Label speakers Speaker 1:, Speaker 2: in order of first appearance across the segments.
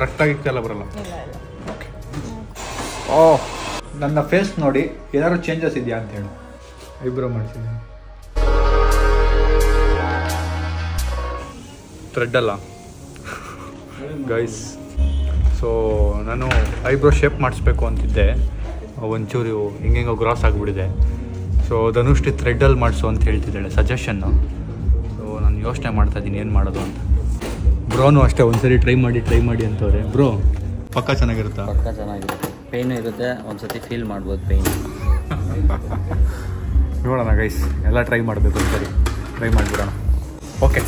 Speaker 1: ರಕ್ತ ಗಿಕ್ತೆಲ್ಲ ಬರಲ್ಲ? ಓಕೆ. ಓ, ನನ್ನ ಫೇಸ್ ನೋಡಿ ಏನಾದ್ರು ಚೇಂಜಸ್ ಇದೆಯಾ ಅಂತ ಹೇಳಿ ಐಬ್ರೋ ಮಾಡಿಸಿದ್ದೀನಿ. ಥ್ರೆಡ್ ಅಲ್ಲ ಗೈಸ್. ಸೊ ನಾನು ಐಬ್ರೋ ಶೇಪ್ ಮಾಡಿಸ್ಬೇಕು ಅಂತಿದ್ದೆ, ಒಂಚೂರು ಹಿಂಗೆಂಗೋ ಗ್ರಾಸ್ ಆಗಿಬಿಟ್ಟಿದೆ. ಸೊ ಧನುಷ್ಟಿ ಥ್ರೆಡ್ಡಲ್ಲಿ ಮಾಡಿಸು ಅಂತ ಹೇಳ್ತಿದ್ದಾಳೆ ಸಜೆಷನ್ನು. ಸೊ ನಾನು ಯೋಚನೆ ಮಾಡ್ತಾಯಿದ್ದೀನಿ ಏನು ಮಾಡೋದು ಅಂತ. ಬ್ರೋನು ಅಷ್ಟೇ ಒಂದ್ಸರಿ ಟ್ರೈ ಮಾಡಿ ಅಂತವ್ರೆ. ಬ್ರೋ ಪಕ್ಕ ಚೆನ್ನಾಗಿರುತ್ತಾ?
Speaker 2: ಪಕ್ಕ ಚೆನ್ನಾಗಿರುತ್ತೆ. ಪೇಯ್ನು ಇರುತ್ತೆ, ಒಂದ್ಸತಿ ಫೀಲ್ ಮಾಡ್ಬೋದು ಪೇಯ್ನ್.
Speaker 1: ನೋಡೋಣ ಗೈಸ್, ಎಲ್ಲ ಟ್ರೈ ಮಾಡಬೇಕು ಒಂದ್ಸರಿ, ಟ್ರೈ ಮಾಡಿಬಿಡೋಣ. ಓಕೆ,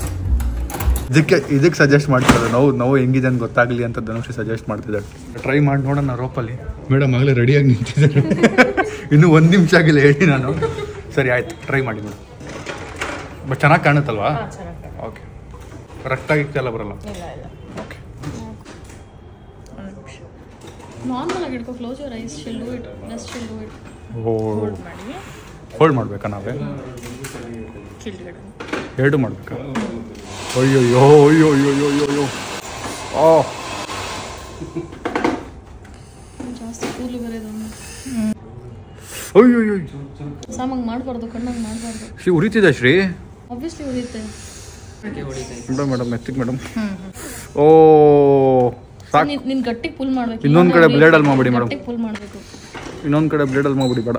Speaker 1: ಇದಕ್ಕೆ ಸಜೆಸ್ಟ್ ಮಾಡ್ತಾರೆ. ನಾವು ಹೆಂಗಿದೆ ಅಂತ ಗೊತ್ತಾಗಲಿ ಅಂತ ಧನುಷಿ ಸಜೆಸ್ಟ್ ಮಾಡ್ತಿದ್ದಾರೆ. ಟ್ರೈ ಮಾಡಿ ನೋಡೋಣ ರೋಪಲ್ಲಿ. ಮೇಡಮ್ ಆಗಲೇ ರೆಡಿಯಾಗಿ ನಿಂತಿದ್ದಾರೆ. ಇನ್ನೂ 1 ನಿಮಿಷ ಆಗಿಲ್ಲ ಹೇಳಿ ನಾನು. ಸರಿ ಆಯ್ತು, ಟ್ರೈ ಮಾಡಿ ಮೇಡಮ್. ಬಟ್ ಚೆನ್ನಾಗಿ ಕಾಣುತ್ತಲ್ವಾ? ಓಕೆ. ರಕ್ತ ಗಿಕ್ತೆಲ್ಲ ಬರಲ್ಲ? ಓಕೆ.
Speaker 3: ನಾರ್ಮಲ್ ಆಗಿ ಇಟ್ಕೋ. Close your eyes, shield it, just shield it.
Speaker 1: Hold ಮಾಡಬೇಕಾ ನಾವೇ? ಎರಡು ಮಾಡಬೇಕಾ? ಅಯ್ಯೋ ಓ,
Speaker 3: ಜಾಸ್ತಿ ಕೂದಲು ಬರೋದು.
Speaker 1: ಅಯ್ಯೋ
Speaker 3: ಸಾಮಂಗ್ ಮಾಡಬಾರ್ದು, ಕಣ್ಣಂಗೆ ಮಾಡಬಾರ್ದು.
Speaker 1: ಶ್ರೀ ಉರಿತಿದೆ. ಶ್ರೀ
Speaker 3: ಆಬ್ವಿಯಸ್ಲಿ ಉರಿಯುತ್ತೆ
Speaker 1: ಮೇಡಮ್. ಮೆತ್ತಿಗೆ ಮೇಡಮ್. ಓ ಸಾಕು.
Speaker 3: ನೀನು ಗಟ್ಟಿಗೆ ಪುಲ್ ಮಾಡಬೇಕು.
Speaker 1: ಇನ್ನೊಂದು ಕಡೆ ಬ್ಲೇಡಲ್ಲಿ ಮಾಡ್ಬಿಡಿ ಮೇಡಮ್.
Speaker 3: ಗಟ್ಟಿಗೆ ಪುಲ್ ಮಾಡಬೇಕು.
Speaker 1: ಇನ್ನೊಂದು ಕಡೆ ಬ್ಲೇಡಲ್ಲಿ ಮಾಡ್ಬಿಡಿ ಬೇಡ.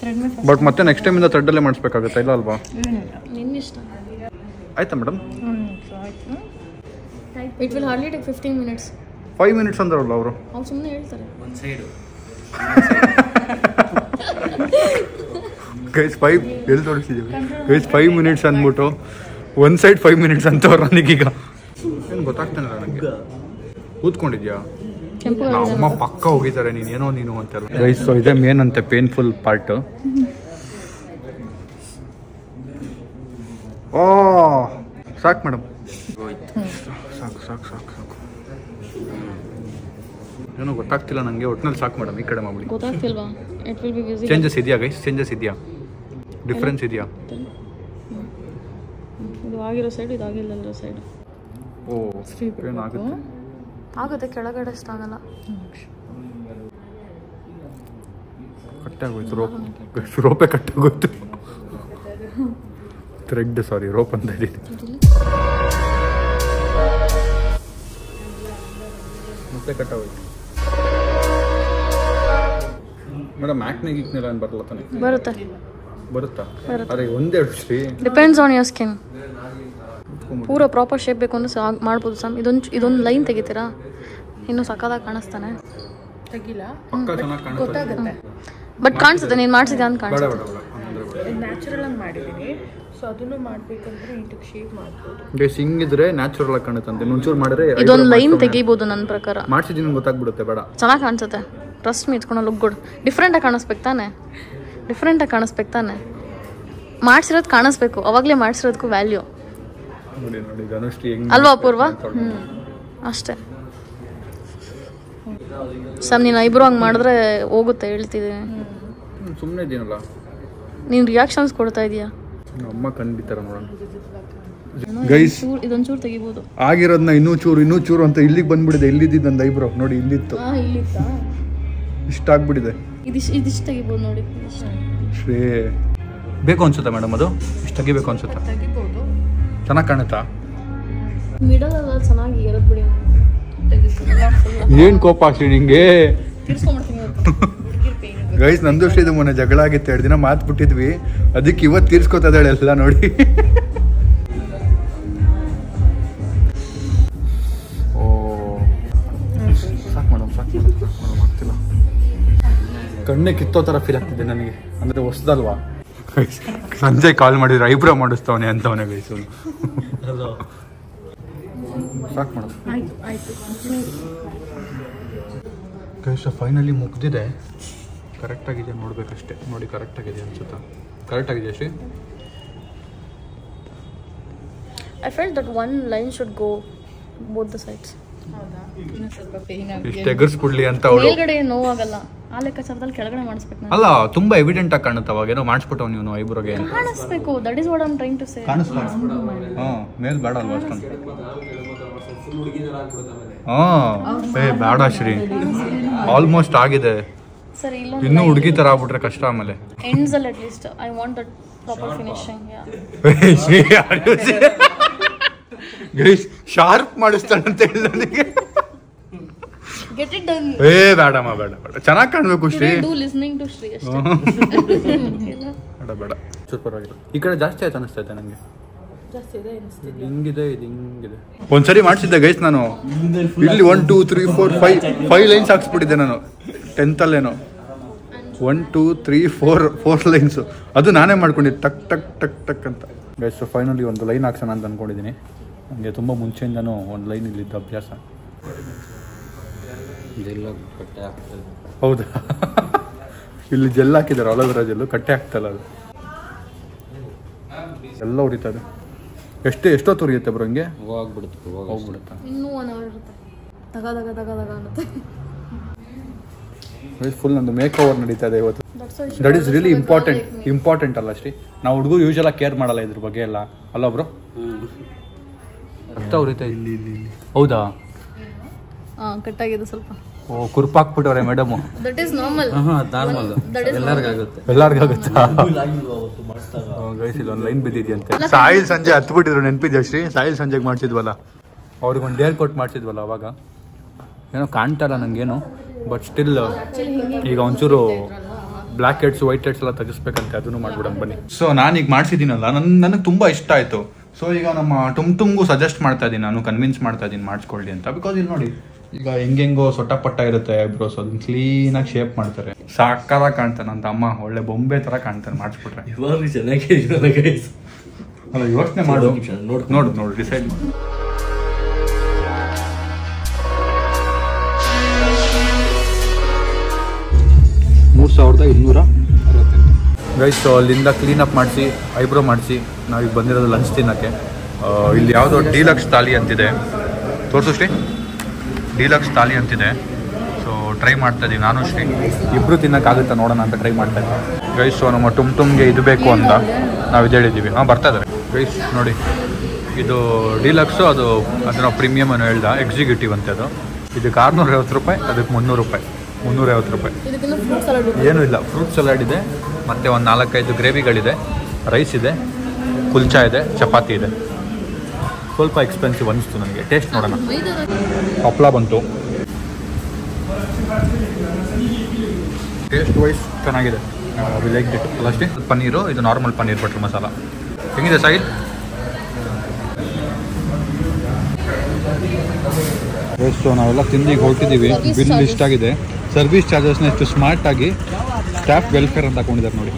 Speaker 3: ಥ್ರೆಡ್ ಮೇಲೆ
Speaker 1: ಬಟ್ ಮತ್ತೆ ನೆಕ್ಸ್ಟ್ ಟೈಮಿಂದ ಥ್ರೆಡ್ಡಲ್ಲೇ ಮಾಡಿಸ್ಬೇಕಾಗುತ್ತೆ ಇಲ್ಲ ಅಲ್ವಾ?
Speaker 3: ನಿನ್ನಿಷ್ಟ.
Speaker 1: ಆಯ್ತಾ madam?
Speaker 3: It will hardly take 15 minutes.
Speaker 1: 5 minutes ಅಂದ್ರಲ್ಲ ಅವರು.
Speaker 3: ಅವ್ರು ಸುಮ್ಮನೆ ಹೇಳ್ತಾರೆ.
Speaker 2: ಒಂದು ಸೈಡು
Speaker 1: ಗೈಸ್ 5 ಎಲ್ಲಿ ತೋರಿಸಿದ್ದೀವಿ ಗೈಸ್? 5 minutes ಅಂದ್ಬಿಟ್ಟು ಒಂದು ಸೈಡ್ 5 minutes ಅಂತವ್ರು ನನಗೀಗ. ಏನು ಗೊತ್ತಾಗ್ತಾನೆ ನನಗೆ. ಕೂತ್ಕೊಂಡಿದ್ಯಾ? ಅಮ್ಮ ಪಕ್ಕ ಹೋಗಿದ್ದಾರೆ ನೀನು ಅಂತಾರೆ ಗೈಸ್. ಸೊ ಇದೇ ಮೇನ್ ಅಂತೆ ಪೇನ್ಫುಲ್ ಪಾರ್ಟ್. ಓ ಸಾಕು ಮೇಡಮ್, ಸಾಕು. ಏನೋ ಗೊತ್ತಾಗ್ತಿಲ್ಲ ನನಗೆ, ಒಟ್ಟಿನಲ್ಲಿ ಸಾಕು ಮೇಡಮ್. ಈ ಕಡೆ ಮಾಡ್ಬಿಡಿ.
Speaker 3: ಗೊತ್ತಾಗ್ತಿಲ್ವಾ? It will be visible.
Speaker 1: Changes ಇದೆಯಾ ಗೈಸ್? ಚೇಂಜಸ್ ಇದೆಯಾ? ಡಿಫ್ರೆನ್ಸ್ ಇದೆಯಾ?
Speaker 3: ಇದು ಆಗಿರೋ ಸೈಡ್, ಇದು ಆಗಿಲ್ಲರೋ ಸೈಡ್.
Speaker 1: ಓ ಏನಾಗುತ್ತೆ?
Speaker 3: ಆಗುತ್ತೆ, ಕೆಳಗಡೆ ಅಷ್ಟಾಗಲ್ಲ.
Speaker 1: ಕಟ್ಟಾಗೋಯ್ತು ರೋಪೇ ಕಟ್ಟಾಗೋಯ್ತು. ಥ್ರೆಡ್, ಸಾರಿ ರೋಪ್ ಅಂತ ಇದ್ದೀನಿ. ಮತ್ತೆ ಕಟ್ಟಾಗೋಯ್ತು ಮೇಡಮ್. ಆ್ಯಕ್ನೆ ಗೀಕ್ನೆಲ್ಲ ಏನು ಬರಲ್ಲ ತಾನೆ? ಬರುತ್ತಾ? ಅರೆ ಒಂದೆರಡು Shri.
Speaker 3: Depends on your skin. ಪೂರ ಪ್ರಾಪರ್ ಶೇಪ್ ಬೇಕು ಅಂದ್ರೆ ಮಾಡ್ಬೋದು ಸಮ್. ಇದೊಂದು ಲೈನ್ ತೆಗಿತೀರಾ, ಇನ್ನೂ ಸಕ್ಕದಾಗಿ ಕಾಣಿಸ್ತಾನೆ.
Speaker 4: ತೆಗಿಲ್ಲ,
Speaker 3: ಗೊತ್ತಾಗುತ್ತೆ. ಬಟ್ ಕಾಣಿಸುತ್ತೆ, ನೀನು ಮಾಡಿಸಿದ್ಯಾ ಅಂತ ಕಾಣಿಸುತ್ತೆ.
Speaker 4: ನ್ಯಾಚುರಲ್ ಆಗಿ ಮಾಡಿದ್ದೀನಿ. ಸೊ ಅದನ್ನು ಮಾಡಬೇಕಂದ್ರೆ ಇದಕ್ಕೆ ಶೇಪ್ ಮಾಡ್ಬೋದು.
Speaker 1: ಗೈಸ್ ಹಿಂಗಿದ್ರೆ ನ್ಯಾಚುರಲ್ ಆಗಿ ಕಾಣುತ್ತಂತೆ. ಒಂಚೂರು ಮಾಡಿದ್ರೆ
Speaker 3: ಇದೊಂದು ಲೈನ್ ತೆಗಿಬೋದು ನನ್ನ ಪ್ರಕಾರ.
Speaker 1: ಮಾಡಿಸಿದ್ದೀನಿ ಗೊತ್ತಾಗ್ಬಿಡುತ್ತೆ. ಬೇಡ,
Speaker 3: ಚೆನ್ನಾಗಿ ಕಾಣಿಸುತ್ತೆ. ಟ್ರಸ್ಟ್ ಮೀ, ಇಟ್ಕೊಂಡು ಲುಕ್ ಗುಡ್. ಡಿಫ್ರೆಂಟಾಗಿ ಕಾಣಿಸ್ಬೇಕು ತಾನೆ? ಮಾಡಿಸಿರೋದು ಕಾಣಿಸ್ಬೇಕು, ಅವಾಗಲೇ ಮಾಡಿಸಿರೋದಕ್ಕೂ ವ್ಯಾಲ್ಯೂ
Speaker 1: ನೋಡಿ ಧನುಷ್ಟಿ
Speaker 3: ಅಲ್ವಾ ಅಪೂರ್ವ? ಅಷ್ಟೇ. ಸಮ್ ನೀನು ಐಬ್ರೋ ಹಂಗೆ ಮಾಡಿದ್ರೆ ಹೋಗುತ್ತೆ, ಹೇಳ್ತಿದ್ದೀನಿ.
Speaker 1: ಸುಮ್ಮನೆ ಇದೀನಲ್ಲ.
Speaker 3: ನೀನು ರಿಯಾಕ್ಷನ್ಸ್ ಕೊಡ್ತಾ ಇದೀಯಾ?
Speaker 1: ಅಮ್ಮ ಕಂಡಿತಾರ ನೋಡೋಣ ಗೈಸ್.
Speaker 3: ಇದೊಂಚೂರು ತೆಗಿಬೋದು.
Speaker 1: ಆಗಿರೋದನ್ನ ಇನ್ನೂ ಚೂರು ಅಂತ ಇಲ್ಲಿಗೆ ಬಂದ್ಬಿಡಿದೆ. ಇಲ್ಲಿದ್ದ ನಂದು ಐಬ್ರೋ ನೋಡಿ, ಇಲ್ಲಿತ್ತು. ಇಷ್ಟ ಆಗ್ಬಿಟ್ಟಿದೆ.
Speaker 3: ಇದಿಷ್ಟು ತೆಗಿಬೋದು ನೋಡಿ.
Speaker 1: ಶ್ರೇ ಬೇಕು ಅನ್ಸುತ್ತಾ ಮೇಡಮ್? ಅದು ಇಷ್ಟು ತೆಗಿಬೇಕು ಅನ್ಸುತ್ತಾ? ಚೆನ್ನಾಗಿ ಕಾಣುತ್ತಾ?
Speaker 3: ಮಿಡಲ್ ಅಲ್ಲ, ಚೆನ್ನಾಗಿ ಎರಡ್ ಬಿಡಿ.
Speaker 1: ಏನು ಕೋಪ ಆಗ್ಲಿ ನಿಂಗೆ? ಗೈಸ್ ನಂದು ಅಷ್ಟೇ ಇದು ಮೊನ್ನೆ ಜಗಳ ಆಗಿತ್ತು. 2 ದಿನ ಮಾತು ಬಿಟ್ಟಿದ್ವಿ, ಅದಕ್ಕೆ ಇವತ್ತು ತೀರ್ಸ್ಕೊತಾ ಇದ್ದಾಳೆ ಎಲ್ಲ ನೋಡಿ. ಓ ಸಾಕು ಮೇಡಮ್, ಆಗ್ತಿಲ್ಲ. ಕಣ್ಣೆ ಕಿತ್ತೋ ಥರ ಫೀಲ್ ಆಗ್ತಿದೆ ನನಗೆ. ಅಂದರೆ ಹೊಸದಲ್ವಾ? ಸಂಜೆ ಕಾಲ್ ಮಾಡಿದ್ರೆ ಐಬ್ರೋ ಮಾಡಿಸ್ತವನೆ ಅಂತವನೇ ಗೈಸು. ಸಾಕು ಮೇಡಮ್. ಗೈಸ್ ಫೈನಲಿ ಮುಗ್ದಿದೆ. ಕರೆಕ್ಟಾಗಿದೆ, ನೋಡ್ಬೇಕಷ್ಟೇ. ನೋಡಿ ಕರೆಕ್ಟಾಗಿದೆ ಅನ್ಸುತ್ತಾ? ಕರೆಕ್ಟಾಗಿದೆ Shri?
Speaker 3: I felt that one line should go both the sides.
Speaker 1: ಇಷ್ಟು ಎಗರ್ಸ್ಬಿಡ್ಲಿ ಅಂತ ಅವಳು.
Speaker 3: ಮೇಲ್ಗಡೆ ನೋವಾಗಲ್ಲ, ಆ ಲೆಕ್ಕಾಚಾರದಲ್ಲಿ ಕೆಳಗಡೆ ಮಾಡಿಸ್ಬೇಕು.
Speaker 1: ಅಲ್ಲ ತುಂಬಾ ಎವಿಡೆಂಟ್ ಆಗಿ ಕಾಣುತ್ತೆ. ಅವಾಗ ಏನೋ ಮಾಡಿಸ್ಬಿಟ್ಟವ್ ನೀವು ಐಬ್ರೋಗೆ.
Speaker 3: ಕಾಣಿಸ್ಬೇಕು, that is what I am trying to say.
Speaker 1: ಕಾಣಿಸ್ತಾ? ಹಾಂ, ಮೇಲ್ ಬೇಡ ಅಲ್ವಾ ಅಷ್ಟೊಂದು? ಬೇಡ ಶ್ರೀ, ಆಲ್ಮೋಸ್ಟ್ ಆಗಿದೆ.
Speaker 3: ಸರ್
Speaker 1: ಇನ್ನೂ ಹುಡುಗಿ ತರ ಆಗ್ಬಿಟ್ರೆ ಕಷ್ಟ. ಆಮೇಲೆ
Speaker 3: ಎಂಡ್ಸ್ ಅಲ್ಲಿ at least I want that proper finishing.
Speaker 1: Sharp ಮಾಡಿಸ್ತಾಳಂತ ಹೇಳಿ ನನಗೆ.
Speaker 3: Get it done.
Speaker 1: ಬೇಡಮ್ಮ ಬೇಡ ಚೆನ್ನಾಗಿ ಕಾಣ್ಬೇಕು Shri.
Speaker 3: Do listening to Shri ಅಷ್ಟೇ.
Speaker 1: ಬೇಡ ಚೂರು ಪರವಾಗಿಲ್ಲ. ಈ ಕಡೆ ಜಾಸ್ತಿ ಆಯ್ತು ಅನಿಸ್ತೈತೆ ನನಗೆ. ಹಿಂಗಿದೆ ಇದು ಹಿಂಗಿದೆ. ಒಂದ್ಸರಿ ಮಾಡಿಸಿದ್ದೆ ಗೈಸ್ ನಾನು ಇಲ್ಲಿ 1 2 3 4 5 ಲೈನ್ಸ್ ಹಾಕ್ಸ್ಬಿಟ್ಟಿದ್ದೆ ನಾನು 10th ಅಲ್ಲೇನೋ. 1 2 3 4 ಲೈನ್ಸು ಅದು ನಾನೇ ಮಾಡ್ಕೊಂಡಿದ್ದೆ ಟಕ್ ಟಕ್ ಟಕ್ ಟಕ್ ಅಂತ. ಗೈಸ್ ಫೈನಲಿ ಒಂದು ಲೈನ್ ಹಾಕ್ಸೋಣ ಅಂತ ಅಂದ್ಕೊಂಡಿದ್ದೀನಿ. ನನಗೆ ತುಂಬ ಮುಂಚೆಯಿಂದನೂ ಒಂದು ಲೈನ್ ಇಲ್ಲಿದ್ದ ಅಭ್ಯಾಸ. ಹೌದಾ? ಇಲ್ಲಿ ಜೆಲ್ ಹಾಕಿದ್ದಾರೆ, ಅಲೋವೆರಾ ಜೆಲ್ಲು. ಕಟ್ಟೆ ಆಗ್ತಲ್ಲ ಅದು ಎಲ್ಲ ಉರಿತದೆ. ಎಷ್ಟೊತ್ತು ಉರಿಯುತ್ತೆ ಬ್ರೋ ಹಂಗೆ? ಹೋಗ್ಬಿಡುತ್ತೆ.
Speaker 3: ಇನ್ನೂ 1 hour ಇರುತ್ತೆ. ತಗ ಅನ್ನುತ್ತೆ.
Speaker 1: ಫುಲ್ ನಂದು ಮೇಕ್ ಓವರ್ ನಡೀತಾ ಇದೆ ಇವತ್ತು. ದಟ್ ಈಸ್ ರಿಯಲಿ ಇಂಪಾರ್ಟೆಂಟ್ ಅಲ್ಲ ಶ್ರೀ. ನಾವು ಹುಡುಗರು ಯೂಶಲ್ ಕೇರ್ ಮಾಡಲ್ಲ ಇದ್ರ ಬಗ್ಗೆ ಎಲ್ಲ ಅಲ್ಲ ಬ್ರೋ? ರಕ್ತ ಉರಿತಾ ಇಲ್ಲಿ. ಹೌದಾ?
Speaker 3: ಕಟ್ಟಾಗಿದೆ ಸ್ವಲ್ಪ.
Speaker 1: ಓ ಕುರ್ಪಾಕ್ಬಿಟ್ಟವ್ರೆ ಮೇಡಮ್.
Speaker 3: That is normal.
Speaker 1: ಎಲ್ಲರಿಗಾಗುತ್ತಾ? ಗೈಸ್ ಇಲ್ಲೊಂದು ಲೈನ್ ಬಿದ್ದಿದ್ಯಂತೆ. ಸಾಯಿಲ್ ಸಂಜೆ ಹತ್ಬಿಟ್ಟಿದ್ರು, ನೆನಪಿದ್ಯಾ ಶ್ರೀ? ಸಾಯಿಲ್ ಸಂಜೆಗೆ ಮಾಡ್ಸಿದ್ವಲ್ಲ, ಅವ್ರಿಗೆ ಒಂದು ಡೇರ್ ಕೊಟ್ಟು ಮಾಡ್ಸಿದ್ವಲ್ಲ ಅವಾಗ. ಏನೋ ಕಾಣ್ತಾಯಿಲ್ಲ ನನಗೇನು, ಬಟ್ ಸ್ಟಿಲ್ ಈಗ ಒಂಚೂರು ಬ್ಲ್ಯಾಕ್ ಹೆಡ್ಸ್ ವೈಟ್ ಹೆಡ್ಸ್ ಎಲ್ಲ ತೆಗಿಸ್ಬೇಕಂತೆ, ಅದನ್ನು ಮಾಡ್ಬಿಡೋಣ ಬನ್ನಿ. ಸೊ ನಾನೀಗ ಮಾಡಿಸಿದ್ದೀನಲ್ಲ, ನನಗೆ ತುಂಬ ಇಷ್ಟ ಆಯಿತು. ಸೊ ಈಗ ನಮ್ಮ ಟುಮ್ಗೂ ಸಜೆಸ್ಟ್ ಮಾಡ್ತಾ ಇದ್ದೀನಿ, ನಾನು ಕನ್ವಿನ್ಸ್ ಮಾಡ್ತಾ ಇದ್ದೀನಿ ಮಾಡಿಸ್ಕೊಳ್ಳಿ ಅಂತ. ಬಿಕಾಸ್ ಇಲ್ಲಿ ನೋಡಿ ಈಗ ಹೆಂಗೆಂಗೋ ಸೊಟ್ಟಪಟ್ಟ ಇರುತ್ತೆ ಐಬ್ರೋಸ್, ಅದನ್ನ ಕ್ಲೀನಾಗಿ ಶೇಪ್ ಮಾಡ್ತಾರೆ. ಸಾಕಾಗಿ ಕಾಣ್ತಾನೆ ಅಂತ ಅಮ್ಮ, ಒಳ್ಳೆ ಬೊಂಬೆ ಥರ ಕಾಣ್ತಾನೆ ಮಾಡಿಸ್ಬಿಟ್ರೆ. ಅಲ್ಲ ಯೋಚನೆ ಮಾಡು, ನೋಡು ಡಿಸೈಡ್ ಮಾಡು. ಗೈಸ್ ಅಲ್ಲಿಂದ ಕ್ಲೀನಪ್ ಮಾಡಿಸಿ ಐಬ್ರೋ ಮಾಡಿಸಿ ನಾವೀಗ ಬಂದಿರೋದು ಲಂಚ್ ತಿನ್ನೋಕ್ಕೆ. ಇಲ್ಲಿ ಯಾವುದೋ ಡಿಲಕ್ಸ್ ಥಾಲಿ ಅಂತಿದೆ, ತೋರಿಸು ಶ್ರೀ. ಡಿಲಕ್ಸ್ ಥಾಲಿ ಅಂತಿದೆ. ಸೊ ಟ್ರೈ ಮಾಡ್ತಾ ಇದ್ದೀವಿ ನಾನು ಶ್ರೀ, ಇಬ್ಬರು ತಿನ್ನೋಕ್ಕಾಗುತ್ತಾ ನೋಡೋಣ ಅಂತ ಟ್ರೈ ಮಾಡ್ತಾ ಇದ್ದೀವಿ ಗೈಸ್. ಸೊ ನಮ್ಮ ಟುಮ್ಗೆ ಇದು ಬೇಕು ಅಂತ ನಾವು ಇದು ಹೇಳಿದ್ದೀವಿ. ಬರ್ತಾ ಇದ್ದಾರೆ ಗೈಸ್ ನೋಡಿ. ಇದು ಡಿಲಕ್ಸು, ಅದನ್ನ ಪ್ರೀಮಿಯಮ್ ಅನ್ನೋ ಹೇಳ್ದ, ಎಕ್ಸಿಕ್ಯೂಟಿವ್ ಅಂತ. ಅದು ಇದಕ್ಕೆ 650 ರೂಪಾಯಿ, ಅದಕ್ಕೆ 300 ರೂಪಾಯಿ, 350 ರೂಪಾಯಿ. ಏನೂ ಇಲ್ಲ, ಫ್ರೂಟ್ ಸಲಾಡ್ ಇದೆ, ಮತ್ತು ಒಂದು 4-5 ಗ್ರೇವಿಗಳಿದೆ, ರೈಸ್ ಇದೆ, ಕುಲ್ಚಾ ಇದೆ, ಚಪಾತಿ ಇದೆ. ಸ್ವಲ್ಪ ಎಕ್ಸ್ಪೆನ್ಸಿವ್ ಅನಿಸ್ತು ನನಗೆ. ಟೇಸ್ಟ್ ನೋಡೋಣ. ಹಪ್ಪಳ ಬಂತು, ಟೇಸ್ಟ್ ವೈಸ್ ಚೆನ್ನಾಗಿದೆ. ಲೈಕ್ ಇಟ್ ಅಲ್ಲ ಅಷ್ಟೇ. ಪನ್ನೀರು, ಇದು ನಾರ್ಮಲ್ ಪನ್ನೀರ್ ಬಟರ್ ಮಸಾಲ. ಹೆಂಗಿದೆ ಸಾಯಿಲ್? ಸೊ ನಾವೆಲ್ಲ ತಿಂದಿಗೆ ಹೊರಟಿದ್ದೀವಿ. ಬಿಲ್ ಲಿಸ್ಟ್ ಆಗಿದೆ. ಸರ್ವಿಸ್ ಚಾರ್ಜಸ್ನ ಎಷ್ಟು ಸ್ಮಾರ್ಟ್ ಆಗಿ ಸ್ಟಾಫ್ ವೆಲ್ಫೇರ್ ಅಂತ ಹಾಕೊಂಡಿದ್ದಾರೆ ನೋಡಿ.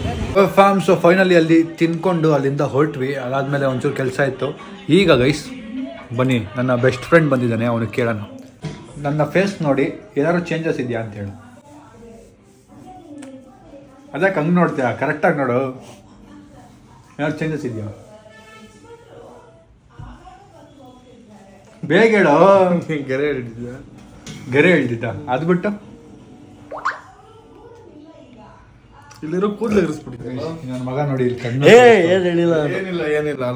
Speaker 1: ಫ್ಯಾಮ್. ಸೊ ಫೈನಲಿ ಅಲ್ಲಿ ತಿನ್ಕೊಂಡು ಅಲ್ಲಿಂದ ಹೊರಟ್ವಿ. ಅದಾದಮೇಲೆ ಒಂಚೂರು ಕೆಲಸ ಇತ್ತು. ಈಗ ಗೈಸ್ ಬನ್ನಿ, ನನ್ನ ಬೆಸ್ಟ್ ಫ್ರೆಂಡ್ ಬಂದಿದ್ದಾನೆ, ಅವನಿಗೆ ಕೇಳೋಣ. ನನ್ನ ಫೇಸ್ ನೋಡಿ ಏನಾದ್ರು ಚೇಂಜಸ್ ಇದೆಯಾ ಅಂತ ಹೇಳು. ಅದಕ್ಕೆ ಹಂಗೆ ನೋಡ್ತೀಯಾ? ಕರೆಕ್ಟಾಗಿ ನೋಡು, ಏನಾದ್ರು ಚೇಂಜಸ್ ಇದೆಯಾ? ಬೇಗ ಹೇಳು. ಗೆರೆ ಹೇಳ್ತಿದ್ದ, ಅದು ಬಿಟ್ಟು
Speaker 5: ಇಲ್ಲಿರೋ ಕೂದಲೇ ಇರಿಸ್ಬಿಟ್ಟಿದ್ದೀನಿ.
Speaker 1: ನನ್ನ ಮಗ ನೋಡಿ ಇಲ್ಲಿ ಕಣ್ಣು.
Speaker 5: ಏನಿಲ್ಲ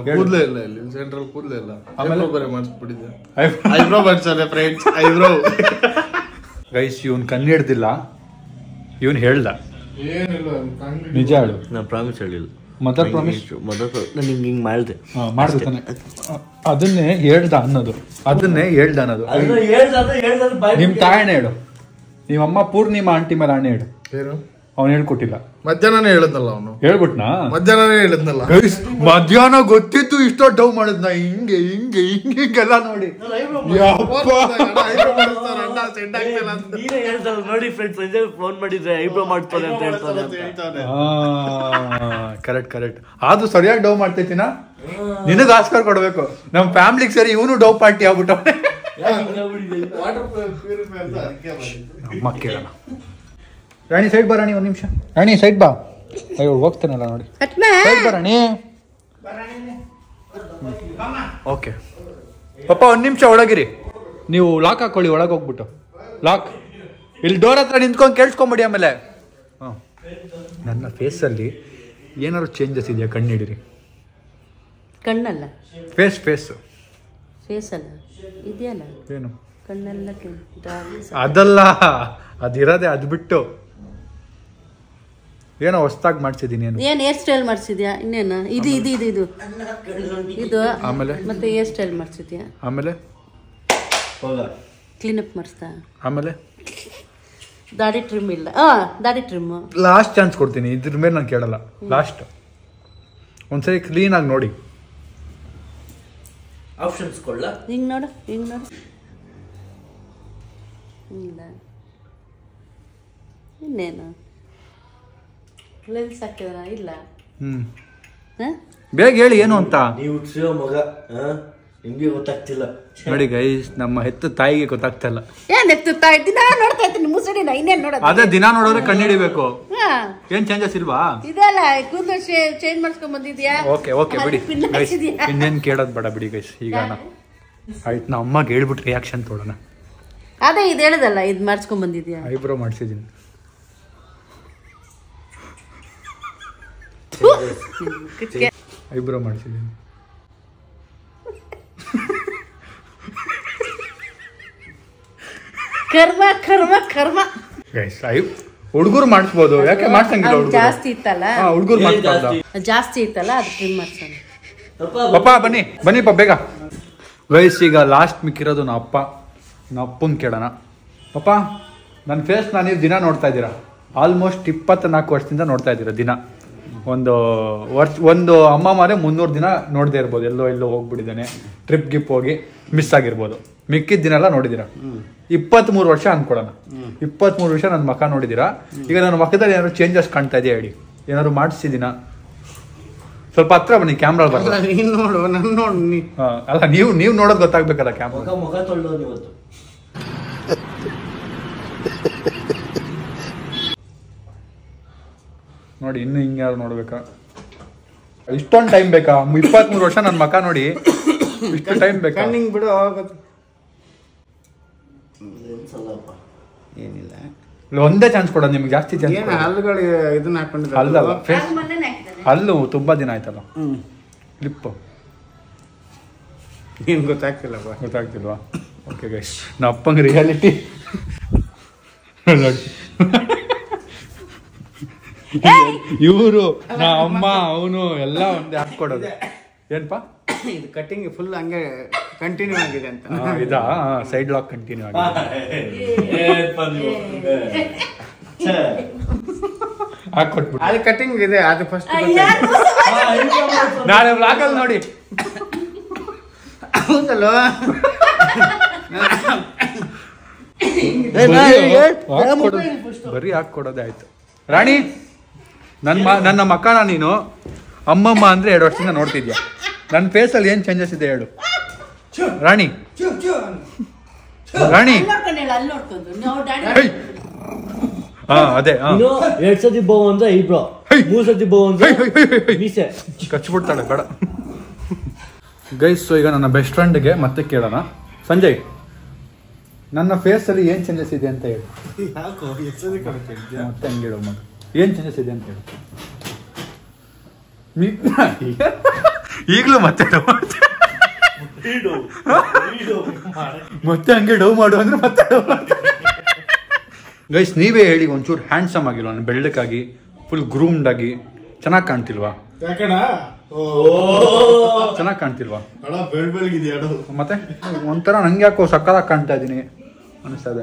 Speaker 5: ಕೂದಲೇ ಇಲ್ಲ, ಇಲ್ಲಿ ಸೆಂಟ್ರಲ್ ಕೂದಲೇ ಇಲ್ಲ. ಆಮೇಲೆ ಬರೀ ಮಾಡಿಸ್ಬಿಟ್ಟಿದ್ದೆ. ಐಬ್ರೋ ಮಾಡ್ಸೋದೆ ಫ್ರೆಂಡ್ಸ್, ಐಬ್ರೋ.
Speaker 1: ಗೈಸ್ ಇವನ್ ಕಣ್ಣು ಹಿಡ್ದಿಲ್ಲ, ಇವನ್ ಹೇಳ್ದ.
Speaker 5: ಏನಿಲ್ಲ
Speaker 1: ನಿಜ ಹೇಳು.
Speaker 2: ನಾನು ಪ್ರಾಮಿಸ್ ಹೇಳಿಲ್ಲ.
Speaker 1: ಮದರ್ ಪ್ರಾಮಿಸ್
Speaker 2: ನಾನು ಹಿಂಗೆ ಮಾಡಿದೆ.
Speaker 1: ಮಾಡ್ತಾನೆ. ಅದನ್ನೇ ಹೇಳ್ದ ಅನ್ನೋದು, ನಿಮ್ ತಾಯಣ್ಣ ಹೇಳು. ನಿಮ್ಮಮ್ಮ ಪೂರ್ಣಿಮಾ ಆಂಟಿ ಮೇಲೆ ಅಣ್ಣ ಹೇಳು.
Speaker 5: ಏನು
Speaker 1: ಅವ್ನು ಹೇಳ್ಕೊಟ್ಟಿಲ್ಲ.
Speaker 5: ಮಧ್ಯಾಹ್ನನೇ ಹೇಳಿದ್ನಲ್ಲ ಅವನು.
Speaker 1: ಹೇಳ್ಬಿಟ್ನಾ?
Speaker 5: ಮಧ್ಯಾಹ್ನನೇ ಹೇಳಿದ್ನಲ್ಲ.
Speaker 1: ಮಧ್ಯಾಹ್ನ ಗೊತ್ತಿತ್ತು ಇಷ್ಟೋ ಡವ್ ಮಾಡಿದ್ನ. ಹಿಂಗೆಲ್ಲ ನೋಡಿ.
Speaker 2: ನೋಡಿ ಫ್ರೆಂಡ್ಸ್, ಸಂಜೆ ಫೋನ್ ಮಾಡಿದ್ರೆ ಐಬ್ರೋ ಮಾಡ್ತಾರೆ ಅಂತ ಹೇಳ್ತಾರೆ.
Speaker 1: ಕರೆಕ್ಟ್. ಆದ್ರೂ ಸರಿಯಾಗಿ ಡವ್ ಮಾಡ್ತೈತಿನ. ನಿನಗ ಆಸ್ಕರ್ ಕೊಡ್ಬೇಕು. ನಮ್ ಫ್ಯಾಮಿಲಿಗೆ ಸರಿ ಇವನು ಡವ್ ಪಾರ್ಟಿ ಆಗ್ಬಿಟ್ಟವನೆ. ಅಮ್ಮ ಕೇಳೋಣ. ರಾಣಿ ಸೈಡ್ ಬಾ, ರಾಣಿ ಒಂದು ನಿಮಿಷ. ರಾಣಿ ಸೈಡ್ ಬಾ. ಅಯ್ಯೋ ಹೋಗ್ತಾನಲ್ಲ ನೋಡಿ. ಸೈಡ್ ಬಾ ರಾಣಿ. ಓಕೆ ಪಪ್ಪ ಒಂದು ನಿಮಿಷ ಒಳಗಿರಿ. ನೀವು ಲಾಕ್ ಹಾಕೊಳ್ಳಿ, ಒಳಗೆ ಹೋಗ್ಬಿಟ್ಟು ಲಾಕ್. ಇಲ್ಲಿ ಡೋರ್ ಹತ್ರ ನಿಂತ್ಕೊಂಡು ಕೇಳಿಸ್ಕೊಂಬಿಡಿ. ಆಮೇಲೆ ನನ್ನ ಫೇಸಲ್ಲಿ ಏನಾದ್ರು ಚೇಂಜಸ್ ಇದೆಯಾ? ಕಣ್ಣು ಹಿಡಿರಿ.
Speaker 6: ಕಣ್ಣಲ್ಲ,
Speaker 1: ಫೇಸ್
Speaker 6: ಫೇಸ್ ಅಲ್ಲ, ಇದೆಯಲ್ಲ
Speaker 1: ಏನು
Speaker 6: ಕಣ್ಣೆಲ್ಲ
Speaker 1: ಅದಲ್ಲ, ಅದಿರೋದೆ ಅದು ಬಿಟ್ಟು ಏನೋ ಹೊಸ್ದಾಗಿ ಮಾಡ್ಸಿದ್ದೀನಿ.
Speaker 6: ಏನು ಹೇರ್ ಸ್ಟೈಲ್ ಮಾಡಿಸಿದ್ಯಾ? ಇನ್ನೇನು ಇದು ಇದು ಇದು ಇದು ಇದು
Speaker 1: ಆಮೇಲೆ
Speaker 6: ಮತ್ತೆ ಹೇರ್ ಸ್ಟೈಲ್ ಮಾಡಿಸಿದ್ಯಾ?
Speaker 1: ಆಮೇಲೆ
Speaker 6: ಕ್ಲೀನಪ್ ಮಾಡಿಸ್ತಾ?
Speaker 1: ಆಮೇಲೆ
Speaker 6: ದಾಡಿ ಟ್ರಿಮ್ ಇಲ್ಲ. ದಾಡಿ ಟ್ರಿಮ್
Speaker 1: ಲಾಸ್ಟ್ ಚಾನ್ಸ್ ಕೊಡ್ತೀನಿ, ಇದ್ರ ಮೇಲೆ ನಾನು ಕೇಳಲ್ಲ. ಲಾಸ್ಟ್ ಒಂದ್ಸರಿ ಕ್ಲೀನಾಗಿ ನೋಡಿ.
Speaker 2: ಆಪ್ಷನ್ಸ್ ಕೊಳ್ಳ
Speaker 6: ಹಿಂಗೆ ನೋಡು, ಹಿಂಗೆ ನೋಡು. ಇಲ್ಲ ಇನ್ನೇನು ಲೆನ್ಸ್ ಹಾಕಿದಾರ? ಇಲ್ಲ.
Speaker 1: ಬೇಗ ಹೇಳಿ ಏನು ಅಂತ.
Speaker 2: ನೀವು ಹುಟ್ಟಿಸಿರೋ ಮಗ ನಿಮ್ಗೆ ಗೊತ್ತಾಗ್ತಿಲ್ಲ
Speaker 1: ನೋಡಿ ಗೈಸ್, ನಮ್ಮ ಹೆತ್ತ ತಾಯಿಗೆ ಗೊತ್ತಾಗ್ತಾ ಇಲ್ಲ.
Speaker 6: ಏನ್ ಎತ್ತುತ್ತಾ ದಿನ ನೋಡ್ತಾ ಇರ್ತೀನಿ ಮುಸುಡಿನ, ಇನ್ನೇನ್ ನೋಡೋದು?
Speaker 1: ಅದೇ ದಿನ ನೋಡೋದ್ರೆ ಕಂಡಿಡಿಬೇಕು. ಏನ್ ಚೇಂಜಸ್ ಇಲ್ವಾ?
Speaker 6: ಇದೆಲ್ಲ ಕೂದಲು ಚೇಂಜ್ ಮಾಡ್ಸ್ಕೊಂಡ್ ಬಂದಿದ್ಯಾ?
Speaker 1: ಓಕೆ ಓಕೆ ಬಿಡಿ ಗೈಸ್, ಇನ್ನೇನ್ ಕೇಳೋದ್ ಬೇಡ ಬಿಡಿ ಗೈಸ್. ಈಗ ಆಯ್ತು, ನಾ ಅಮ್ಮಗೆ ಹೇಳ್ಬಿಟ್ಟು ರಿಯಾಕ್ಷನ್ ತೊಗೊಳೋಣ.
Speaker 6: ಅದೇ ಇದು ಹೇಳದಲ್ಲ, ಇದು ಮಾಡ್ಸ್ಕೊಂಡ್ ಬಂದಿದ್ಯಾ?
Speaker 1: ಐಬ್ರೋ ಮಾಡಿಸಿದ್ದೀನಿ. ಐಬ್ರೋ ಮಾಡಿಸಿದ್ದೀನಿ.
Speaker 6: ಕರ್ಮ ಕರ್ಮ ಕರ್ಮ.
Speaker 1: ಹುಡುಗರು ಮಾಡಿಸ್ಬೋದು, ಯಾಕೆ ಮಾಡ್ಸಂಗಿಲ್ಲ?
Speaker 6: ಜಾಸ್ತಿ ಇತ್ತಲ್ಲ,
Speaker 1: ಹುಡುಗರು ಮಾಡ್ಸ್ಬಾರ್ದ?
Speaker 6: ಜಾಸ್ತಿ ಇತ್ತಲ್ಲ, ಅದು ಟ್ರಿಮ್ ಮಾಡ್ಸೋಣ.
Speaker 1: ಪಪ್ಪ ಬನ್ನಿ ಬನ್ನಿಪ್ಪ ಬೇಗ. ಗೈಸ್ ಈಗ ಲಾಸ್ಟ್ ಮಿಕ್ಕಿರೋದು ನಾ ಅಪ್ಪನ ಕೇಳೋಣ. ಪಪ್ಪ, ನನ್ನ ಫೇಸ್ನ ನೀವು ದಿನ ನೋಡ್ತಾ ಇದ್ದೀರಾ, ಆಲ್ಮೋಸ್ಟ್ 24 ವರ್ಷದಿಂದ ನೋಡ್ತಾ ಇದ್ದೀರಾ ದಿನ. ಒಂದು ಅಮ್ಮ ಮಾರೆ 300 ದಿನ ನೋಡದೇ ಇರ್ಬೋದು, ಎಲ್ಲೋ ಹೋಗ್ಬಿಟ್ಟಿದ್ದಾನೆ, ಟ್ರಿಪ್ ಗಿಪ್ ಹೋಗಿ ಮಿಸ್ ಆಗಿರ್ಬೋದು. ಮಿಕ್ಕಿದ ದಿನ ಎಲ್ಲ ನೋಡಿದ್ದೀರಾ. 23 ವರ್ಷ ಅನ್ಕೊಡೋಣ, 23 ವರ್ಷ ನನ್ನ ಮಕ್ಕ ನೋಡಿದ್ದೀರಾ. ಈಗ ನನ್ನ ಮಕ್ಕದಲ್ಲಿ ಏನಾದ್ರು ಚೇಂಜಸ್ ಕಾಣ್ತಾ ಇದೆಯಾ ಹೇಳಿ? ಏನಾದ್ರು ಮಾಡಿಸಿದ್ದೀನ? ಸ್ವಲ್ಪ ಹತ್ರ ಬನ್ನಿ, ಕ್ಯಾಮ್ರಾ ಬರಲ್ಲ.
Speaker 5: ನೋಡು, ನಾನು ನೋಡು.
Speaker 1: ಅಲ್ಲ, ನೀವು ನೋಡೋದು ಗೊತ್ತಾಗ್ಬೇಕಲ್ಲ ಕ್ಯಾಮ್ರಾ.
Speaker 2: ಮುಖ ತೊಳ್ದೋನು ಇವತ್ತು.
Speaker 1: ನೋಡಿ, ಇನ್ನು ಹಿಂಗೆ ಯಾರು ನೋಡ್ಬೇಕಾ? ಇಷ್ಟೊಂದು ಟೈಮ್ ಬೇಕಾ? 23 ವರ್ಷ ನನ್ನ ಮಕ್ಕ ನೋಡಿ, ಇಷ್ಟು ಟೈಮ್ ಬೇಕಾ?
Speaker 5: ಕಣ್ಣಿಂಗ್ ಬಿಡು,
Speaker 2: ಸ್ವಲ್ಪ
Speaker 5: ಏನಿಲ್ಲ.
Speaker 1: ಒಂದೇ ಚಾನ್ಸ್ ಕೊಡೋದು ನಿಮ್ಗೆ, ಜಾಸ್ತಿ ಚಾನ್ಸ್.
Speaker 5: ಏನು ಹಲ್ಲುಗಳು ಇದನ್ನ ಹಾಕೊಂಡಿದ್ದಾರೆ?
Speaker 1: ಅಲ್ಲಲ್ಲ, ಫೇಸ್ ಹಲ್ಲು ತುಂಬಾ ದಿನ ಆಯ್ತಲ್ಲ. ಲಿಪ್ಪು
Speaker 5: ಏನು ಗೊತ್ತಾಗ್ತಿಲ್ಲಪ್ಪ.
Speaker 1: ಗೊತ್ತಾಗ್ತಿಲ್ವಾ? ಓಕೆ ಗೈಸ್, ನಾ ಅಪ್ಪಂಗೆ ರಿಯಾಲಿಟಿ ನೋಡಿ. ಇವರು ನಾ ಅಮ್ಮ ಅವನು ಎಲ್ಲ ಒಂದೇ ಹಾಕ್ಕೊಡೋದು. ಏನ್ಪಾ
Speaker 5: ಇದು ಕಟ್ಟಿಂಗ್ ಫುಲ್ ಹಂಗೆ ಕಂಟಿನ್ಯೂ ಆಗಿದೆ ಅಂತ.
Speaker 1: ಇದಾ ಸೈಡ್ ಲಾಕ್ ಕಂಟಿನ್ಯೂ ಆಗಿದೆ. ಹಾಕೊಟ್ಬಿಟ್ಟು
Speaker 5: ಅದು ಕಟ್ಟಿಂಗ್ ಇದೆ, ಅದು ಫಸ್ಟ್
Speaker 1: ನಾಳೆ ವ್ಲಾಗಲ್ಲಿ ನೋಡಿ.
Speaker 5: ಹೌದಲ್ವ?
Speaker 1: ಬರೀ ಹಾಕೊಡೋದೇ ಆಯ್ತು. ರಾಣಿ, ನನ್ನ ಮಕ್ಕನ ನೀನು ಅಮ್ಮಮ್ಮ ಅಂದ್ರೆ 2 ವರ್ಷದಿಂದ ನೋಡ್ತಿದ್ಯಾ. ನನ್ನ ಫೇಸಲ್ಲಿ ಏನು ಚೇಂಜಸ್ ಇದೆ ಹೇಳು ರಾಣಿ. ರಾಣಿ ಅದೇ
Speaker 2: 2 ಸತಿ ಬೋವ್ ಅಂದ್ರೆ ಐಬ್ರೋ, 3 ಸತಿ ಬೋವ್ ಅಂದ್ರೆ ಮೀಸೆ
Speaker 1: ಕಚ್ಬಿಡ್ತಾಳೆ. ಬೇಡ ಗೈಸ್, ಸೊ ಈಗ ನನ್ನ ಬೆಸ್ಟ್ ಫ್ರೆಂಡ್ಗೆ ಮತ್ತೆ ಕೇಳೋಣ. ಸಂಜಯ್, ನನ್ನ ಫೇಸಲ್ಲಿ ಏನು ಚೇಂಜಸ್ ಇದೆ ಅಂತ ಹೇಳು. ಮತ್ತೆ ಹಂಗೆ ಹೇಳೋ ಮಗ, ಏನು ಚೇಂಜಸ್ ಇದೆ ಅಂತ ಹೇಳು. ಈಗಲೂ ಮತ್ತೆ ಮತ್ತೆ ಹಂಗೆ ಡೌ ಮಾಡು ಅಂದ್ರೆ ಮತ್ತೆ ಗೈಸ್, ನೀವೇ ಹೇಳಿ, ಒಂಚೂರು ಹ್ಯಾಂಡ್ಸಮ್ ಆಗಿಲ್ವಾ? ನಾನು ಬೆಳ್ಳಕ್ಕಾಗಿ ಫುಲ್ ಗ್ರೂಮ್ಡ್ ಆಗಿ ಚೆನ್ನಾಗಿ ಕಾಣ್ತಿಲ್ವಾ? ಚೆನ್ನಾಗಿ ಕಾಣ್ತಿಲ್ವಾ? ಮತ್ತೆ ಒಂಥರ ನಂಗೆ ಯಾಕೋ ಸಕ್ಕತ್ತಾಗಿ ಕಾಣ್ತಾ ಇದ್ದೀನಿ ಅನಿಸ್ತದೆ.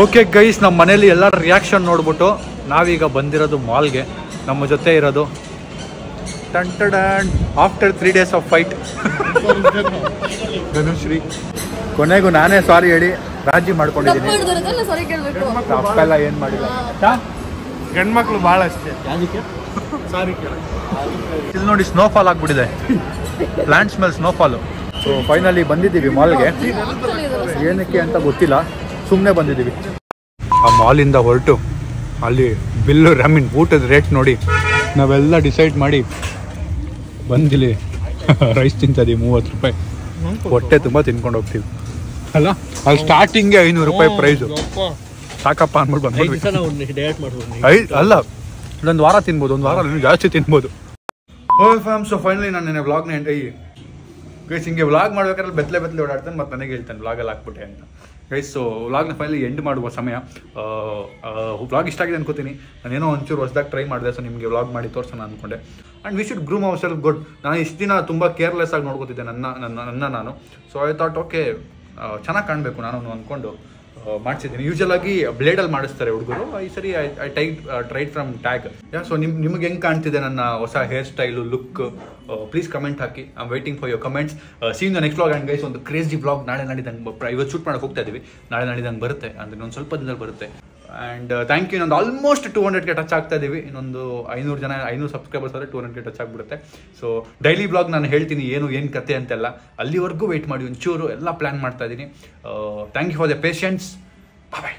Speaker 1: ಓಕೆ ಗೈಸ್, ನಮ್ಮ ಮನೇಲಿ ಎಲ್ಲರ ರಿಯಾಕ್ಷನ್ ನೋಡ್ಬಿಟ್ಟು ನಾವೀಗ ಬಂದಿರೋದು ಮಾಲ್ಗೆ. ನಮ್ಮ ಜೊತೆ ಇರೋದು after 3 days of fight Dhanushree. ಕೊನೆಗೂ ನಾನೇ ಸಾರಿ ಹೇಳಿ ರಾಜಿ ಮಾಡ್ಕೊಂಡಿದ್ದೀನಿ. ತಪ್ಪೆಲ್ಲ ಏನು ಮಾಡಿಲ್ಲ.
Speaker 5: ಗಂಡ್ಮಕ್ಳು ಭಾಳ ಅಷ್ಟೇ. ಸಾರಿ ಕೇಳ.
Speaker 1: ಇಲ್ಲಿ ನೋಡಿ, ಸ್ನೋಫಾಲ್ ಆಗ್ಬಿಟ್ಟಿದೆ. ಪ್ಲಾಂಟ್ಸ್ ಮೇಲೆ ಸ್ನೋಫಾಲು. ಸೊ ಫೈನಲಿ ಬಂದಿದ್ದೀವಿ ಮಾಲ್ಗೆ. ಏನಕ್ಕೆ ಅಂತ ಗೊತ್ತಿಲ್ಲ, ಸುಮ್ಮನೆ ಬಂದಿದ್ದೀವಿ. ಆ ಮಾಲಿಂದ ಹೊರಟು ಅಲ್ಲಿ ಬಿಲ್ಲು ರಾಮಿನ್ ಊಟದ ರೇಟ್ ನೋಡಿ ನಾವೆಲ್ಲ ಡಿಸೈಡ್ ಮಾಡಿ ಬಂದಿಲ್ಲಿ ರೈಸ್ ತಿಂತದೀವಿ. 30 ರೂಪಾಯಿ ಹೊಟ್ಟೆ ತುಂಬ ತಿನ್ಕೊಂಡು ಹೋಗ್ತೀವಿ ಅಲ್ಲ. ಅಲ್ಲಿ ಸ್ಟಾರ್ಟಿಂಗ್ಗೆ 500 ರೂಪಾಯಿ ಪ್ರೈಸು. ಸಾಕಪ್ಪ ಅಂದ್ಬಿಟ್ಟು ಬಂದ್ಬಿಟ್ಟು. ಅಲ್ಲ, 1 ವಾರ ತಿನ್ಬೋದು, 1 ವಾರ ಜಾಸ್ತಿ ತಿನ್ಬೋದು. ಫ್ಯಾಮ್. ಸೊ ಫೈನಲಿ ನಾನು ನೆನೆ ವ್ಲಾಗ್ನ ಗೈಸ್ ಹಿಂಗೆ ವ್ಲಾಗ್ ಮಾಡ್ಬೇಕಾದ್ರೆ ಬೆತ್ತಲೆ ಓಡಾಡ್ತಾನೆ ಮತ್ತು ನನಗೆ ಹೇಳ್ತಾನೆ ವ್ಲಾಗಲ್ಲಿ ಹಾಕ್ಬಿಟ್ಟೆ ಅಂತ. ಗೈಸ್ ಸೊ ವ್ಲಾಗ್ನ ಫೈನಲಿ ಎಂಡ್ ಮಾಡುವ ಸಮಯ. ವ್ಲಾಗ್ ಇಷ್ಟ ಆಗಿದೆ ಅನ್ಕೋತೀನಿ. ನಾನೇನೋ ಒಂಚೂರು ಹೊಸದಾಗಿ ಟ್ರೈ ಮಾಡಿದೆ, ಸೊ ನಿಮಗೆ ವ್ಲಾಗ್ ಮಾಡಿ ತೋರಿಸೋಣ ಅಂದ್ಕೊಂಡೆ. And we should groom our self good. ನಾನು ಇಷ್ಟು ದಿನ ತುಂಬ ಕೇರ್ಲೆಸ್ ಆಗಿ ನೋಡ್ಕೋತಿದ್ದೆ ನನ್ನ ನಾನು. ಸೊ ಐ ಥಾಟ್ ಓಕೆ ಚೆನ್ನಾಗಿ ಕಾಣಬೇಕು ನಾನು ಅಂದ್ಕೊಂಡು ಮಾಡಿಸಿದ್ದೀನಿ. ಯೂಶಲಾಗಿ ಬ್ಲೇಡಲ್ಲಿ ಮಾಡಿಸ್ತಾರೆ ಹುಡುಗರು. ಈ ಸರಿ I tried from tag. So ನಿಮ್ಗೆ ಹೆಂಗೆ ಕಾಣ್ತಿದೆ ನನ್ನ ಹೊಸ hair style, look? Please comment hockey. I am waiting for your comments. Seen the next vlog. And guys ಒಂದು ಕ್ರೇಜಿ ವ್ಲಾಗ್ ನಾಳೆ ನಾಡಿದಂಗೆ ಇವತ್ತು ಶೂಟ್ ಮಾಡೋಕೆ ಹೋಗ್ತಾ ಇದ್ದೀವಿ. ನಾಳೆ ಬರುತ್ತೆ, ಅಂದರೆ ಇನ್ನೊಂದು ಸ್ವಲ್ಪ ದಿನದಲ್ಲಿ ಬರುತ್ತೆ. And thank you. ಇನ್ನೊಂದು ಆಲ್ಮೋಸ್ಟ್ 200ಗೆ ಟಚ್ ಆಗ್ತಾ ಇದ್ದೀವಿ. ಇನ್ನೊಂದು 500 ಸಬ್ಸ್ಕ್ರೈಬರ್ಸ್ ಆದರೆ 200ಗೆ ಟಚ್ ಆಗಿಬಿಡುತ್ತೆ. ಸೊ ಡೈಲಿ ಬ್ಲಾಗ್ ನಾನು ಹೇಳ್ತೀನಿ ಏನು ಕತೆ ಅಂತೆಲ್ಲ. ಅಲ್ಲಿವರೆಗೂ ವೆಯ್ಟ್ ಮಾಡಿ, ಒಂಚೂರು ಎಲ್ಲ ಪ್ಲ್ಯಾನ್ ಮಾಡ್ತಾ ಇದ್ದೀನಿ. Thank you for the patience. Bye.